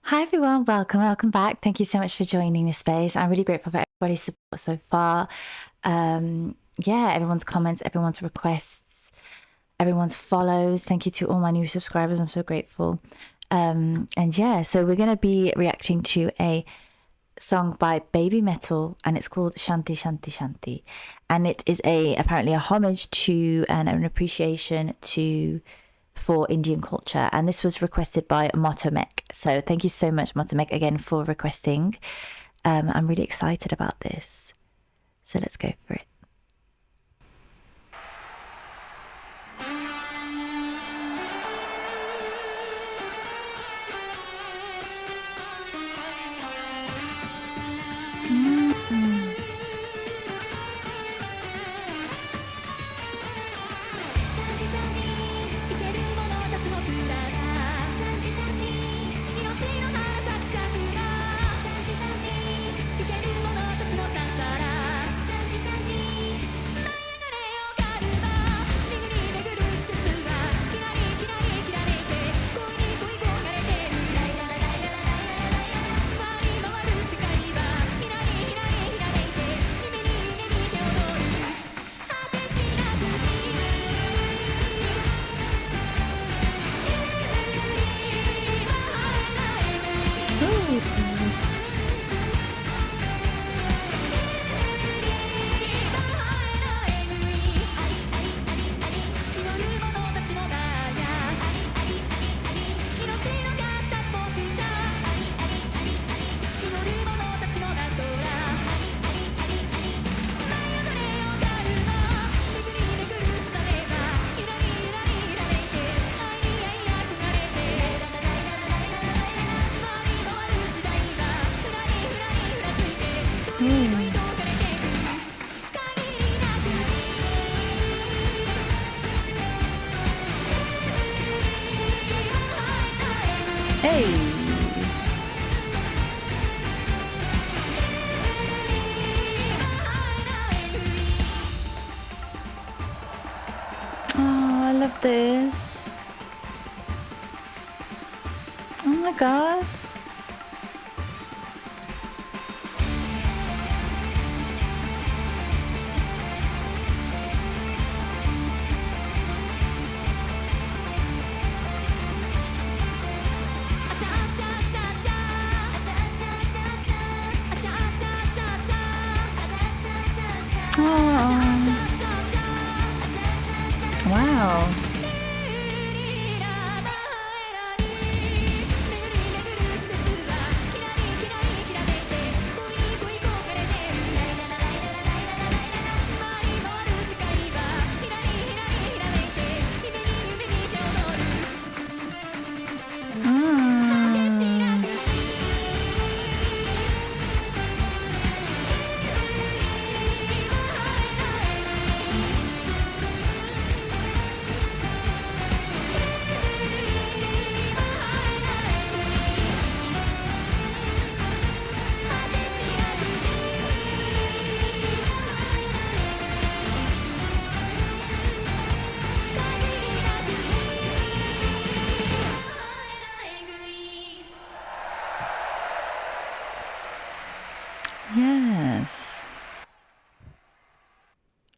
Hi everyone, welcome back. Thank you so much for joining this space. I'm really grateful for everybody's support so far. Yeah, everyone's comments, everyone's requests, everyone's follows. Thank you to all my new subscribers. I'm so grateful. And yeah, so we're gonna be reacting to a song by Babymetal, and it's called Shanti Shanti Shanti, and it is apparently a homage to and an appreciation to for Indian culture, and this was requested by Motomek. So thank you so much, Motomek, again for requesting. I'm really excited about this, so let's go for it. Hey. Oh, I love this. Oh my god. Oh. Wow. Mm. Yes.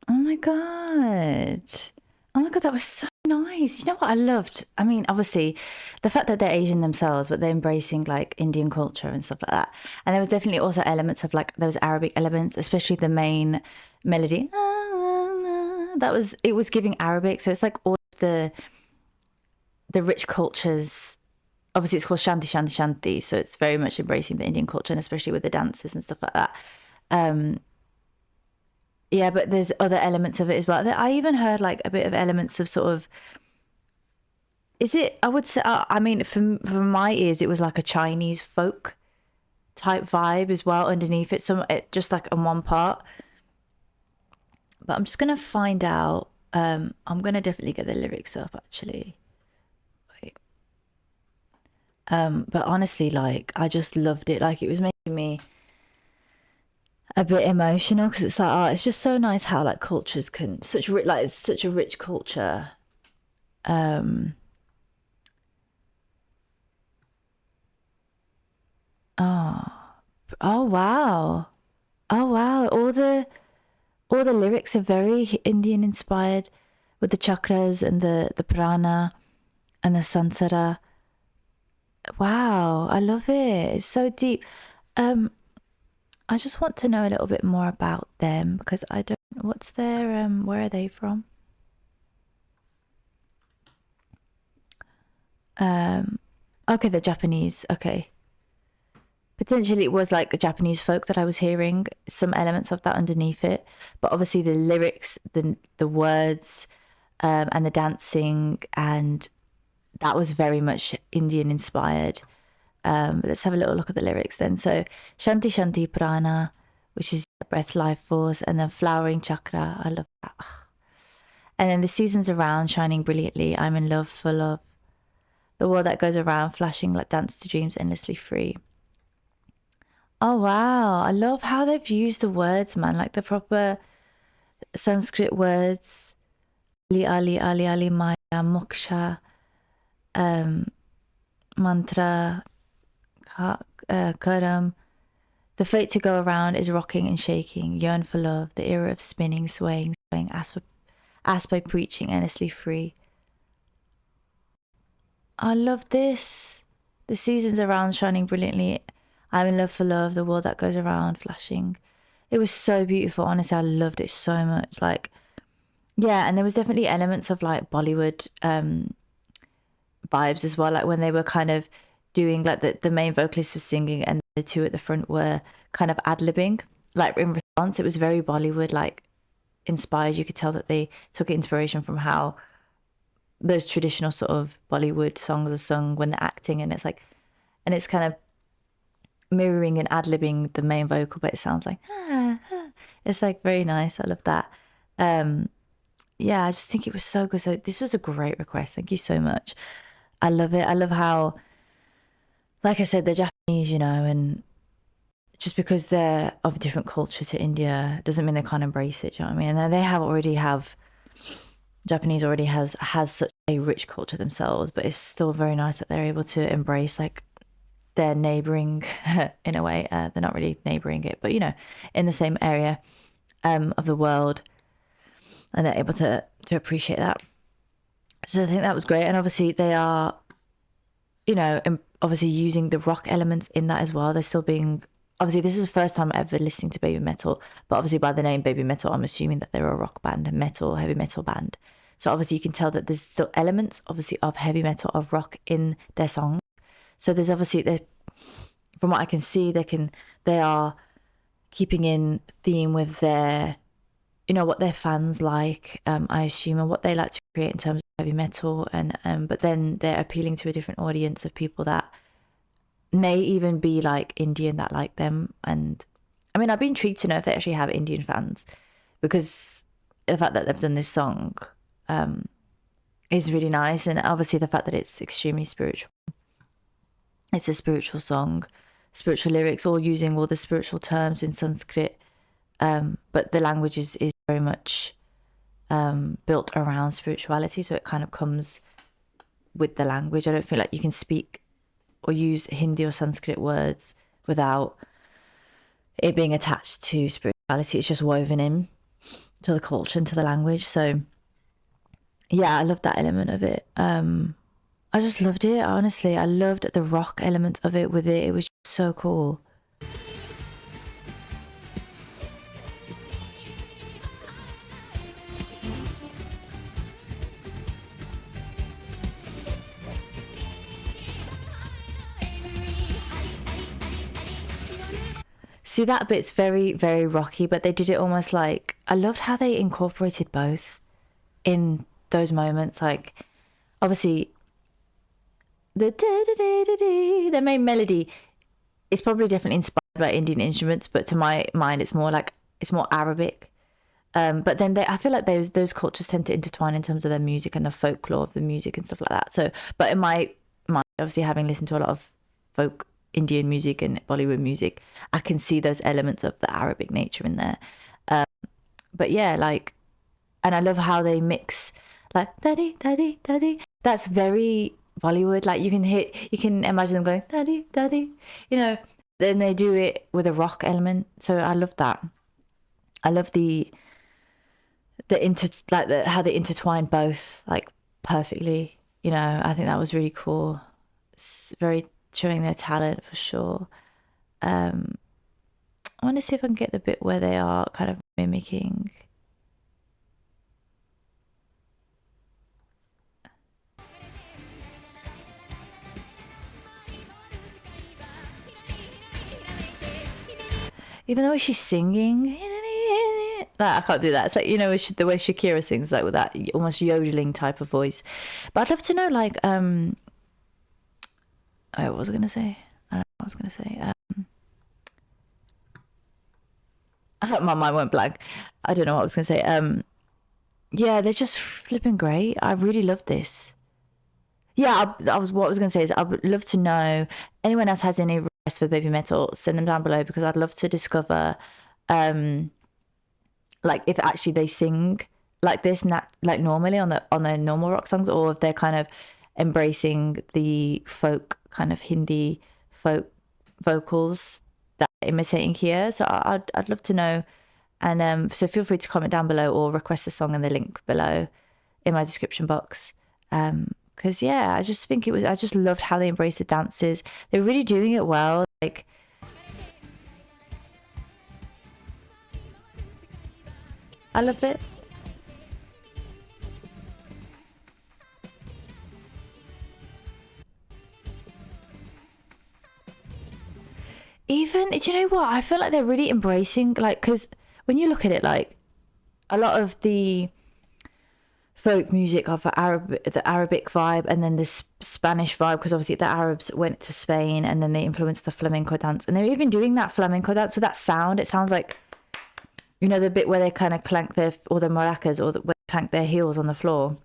Oh my god. Oh my god, that was so nice. You know what I loved? I mean, obviously, the fact that they're Asian themselves, but they're embracing like Indian culture and stuff like that. And there was definitely also elements of like those Arabic elements, especially the main melody. That was it was giving Arabic, so it's like all the rich cultures. Obviously, it's called Shanti Shanti Shanti, so it's very much embracing the Indian culture, and especially with the dances and stuff like that. Um, yeah, but there's other elements of it as well. I even heard like a bit of elements of sort of. Is it? I would say. I mean, from my ears, it was like a Chinese folk type vibe as well underneath it. So it just like on one part. But I'm just gonna find out. I'm gonna definitely get the lyrics up actually. Wait. But honestly, like I just loved it. Like it was making me a bit emotional because it's like, oh, it's just so nice how like cultures can like it's such a rich culture. Um, Oh wow. Oh wow. All the lyrics are very Indian inspired with the chakras and the prana and the sansara. Wow, I love it. It's so deep. Um, I just want to know a little bit more about them because I don't. What's their where are they from? Um, okay, they're Japanese. Okay, potentially it was like a Japanese folk that I was hearing some elements of that underneath it, but obviously the lyrics, the words, and the dancing, and that was very much Indian inspired. Let's have a little look at the lyrics then. So Shanti Shanti Prana, which is breath, life force, and then flowering chakra. I love that. And then the seasons around, shining brilliantly. I'm in love, full of the world that goes around, flashing like dance to dreams, endlessly free. Oh wow, I love how they've used the words, man, like the proper Sanskrit words. Ali Ali Ali Ali Maya Moksha, um, mantra, karam. The fate to go around is rocking and shaking, yearn for love, the era of spinning, swaying, swaying, asked by preaching, endlessly free. I love this. The seasons around, shining brilliantly. I'm in love for love, the world that goes around, flashing. It was so beautiful. Honestly, I loved it so much. Like, yeah, and there was definitely elements of like Bollywood vibes as well. Like when they were kind of doing like the main vocalist was singing and the two at the front were kind of ad-libbing. Like in response, it was very Bollywood like inspired. You could tell that they took inspiration from how those traditional sort of Bollywood songs are sung when they're acting, and it's kind of mirroring and ad-libbing the main vocal, but it sounds like it's like very nice. I love that. Yeah, I just think it was so good. So this was a great request. Thank you so much. I love it. I love how, like I said, they're Japanese, and just because they're of a different culture to India doesn't mean they can't embrace it. Do you know what I mean? And they have Japanese already has such a rich culture themselves, but it's still very nice that they're able to embrace like their neighboring in a way. They're not really neighboring it, but in the same area of the world, and they're able to appreciate that. So I think that was great, and obviously they are, obviously using the rock elements in that as well. They're still being obviously this is the first time ever listening to Babymetal, but obviously by the name Babymetal, I'm assuming that they're a rock band, a metal, heavy metal band. So obviously you can tell that there's still elements, obviously, of heavy metal, of rock in their songs. So there's obviously, from what I can see, they are keeping in theme with their, what their fans like, I assume, and what they like to create in terms of heavy metal, and but then they're appealing to a different audience of people that may even be like Indian that like them. And I mean, I'd be intrigued to know if they actually have Indian fans, because the fact that they've done this song is really nice, and obviously the fact that it's extremely spiritual. It's a spiritual song, spiritual lyrics, all using all the spiritual terms in Sanskrit, but the language is very much built around spirituality, so it kind of comes with the language. I don't feel like you can speak or use Hindi or Sanskrit words without it being attached to spirituality. It's just woven in to the culture and to the language. So yeah, I love that element of it. I just loved it, honestly. I loved the rock element of it with it. It was just so cool. See, that bit's very, very rocky, but they did it almost like, I loved how they incorporated both in those moments. Like, obviously, the main melody is probably definitely inspired by Indian instruments, but to my mind, it's more Arabic. But then I feel like those cultures tend to intertwine in terms of their music and the folklore of the music and stuff like that. So, but in my mind, obviously having listened to a lot of folk Indian music and Bollywood music, I can see those elements of the Arabic nature in there. But yeah, like, and I love how they mix like daddy, daddy, daddy. That's very Bollywood. Like you can imagine them going daddy, daddy, then they do it with a rock element. So I love that. I love how they intertwine both like perfectly. You know, I think that was really cool. It's very showing their talent for sure. I want to see if I can get the bit where they are kind of mimicking. Even though she's singing, I can't do that. It's like, you know, the way Shakira sings, like with that almost yodeling type of voice. But I'd love to know, like, what was I gonna say? I don't know what I was gonna say. My mind went blank. I don't know what I was gonna say. Yeah, they're just flipping great. I really love this. Yeah, what I was gonna say is I would love to know anyone else has any requests for Babymetal, send them down below because I'd love to discover, um, like if actually they sing like this, like normally on their normal rock songs, or if they're kind of embracing the folk kind of Hindi folk vocals that they're imitating here. So I'd love to know, and so feel free to comment down below or request a song in the link below in my description box. Because yeah, I just think I just loved how they embraced the dances. They're really doing it well. Like, I love it. Even, do you know what? I feel like they're really embracing, like, because when you look at it, like, a lot of the folk music of the Arabic vibe, and then this Spanish vibe, because obviously the Arabs went to Spain and then they influenced the flamenco dance, and they're even doing that flamenco dance with that sound. It sounds like, you know, the bit where they kind of clank or the maracas, or where they clank their heels on the floor.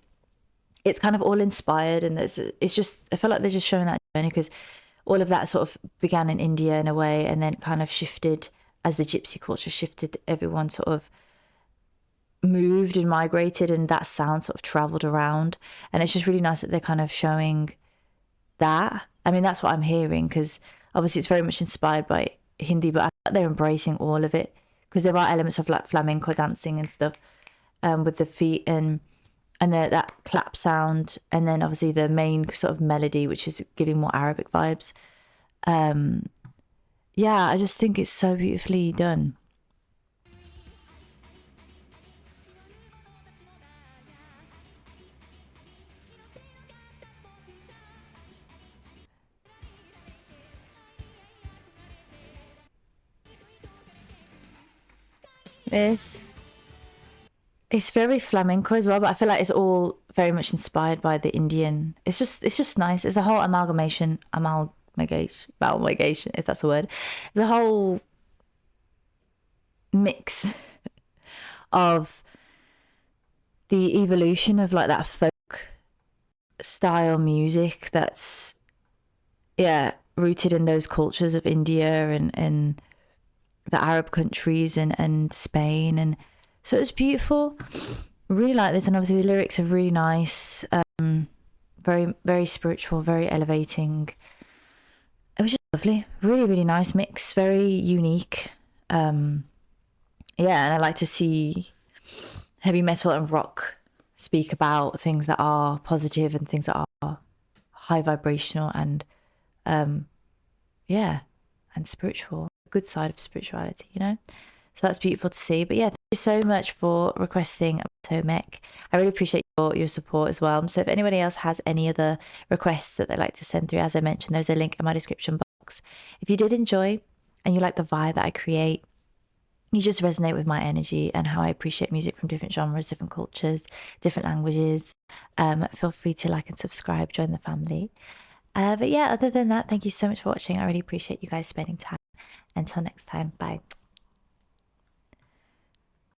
It's kind of all inspired, and it's just, I feel like they're just showing that journey because all of that sort of began in India in a way, and then kind of shifted as the gypsy culture shifted. Everyone sort of moved and migrated, and that sound sort of traveled around. And it's just really nice that they're kind of showing that. I mean, that's what I'm hearing, because obviously it's very much inspired by Hindi, but I think they're embracing all of it because there are elements of like flamenco dancing and stuff, with the feet and that clap sound, and then obviously the main sort of melody, which is giving more Arabic vibes. Yeah, I just think it's so beautifully done. It's it's very flamenco as well, but I feel like it's all very much inspired by the Indian. It's just nice. It's a whole amalgamation, if that's a word. It's a whole mix of the evolution of like that folk style music that's, yeah, rooted in those cultures of India and the Arab countries and Spain, and so it's beautiful. Really like this, and obviously the lyrics are really nice, very very spiritual, very elevating. It was just lovely, really really nice mix, very unique. Yeah, and I like to see heavy metal and rock speak about things that are positive and things that are high vibrational and yeah, and spiritual, good side of spirituality, you know. So that's beautiful to see. But yeah, thank you so much for requesting Tomek. I really appreciate your support as well. So if anybody else has any other requests that they'd like to send through, as I mentioned, there's a link in my description box. If you did enjoy and you like the vibe that I create, you just resonate with my energy and how I appreciate music from different genres, different cultures, different languages, feel free to like and subscribe, join the family. But yeah, other than that, thank you so much for watching. I really appreciate you guys spending time. Until next time, bye.